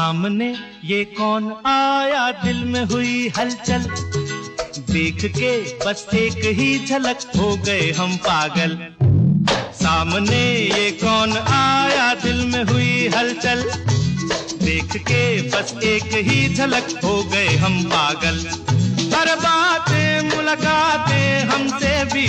सामने ये कौन आया, दिल में हुई हलचल, देख के बस एक ही झलक हो गए हम पागल। सामने ये कौन आया, दिल में हुई हलचल, देख के बस एक ही झलक हो गए हम पागल। हर बातें मुलाकातें हमसे भी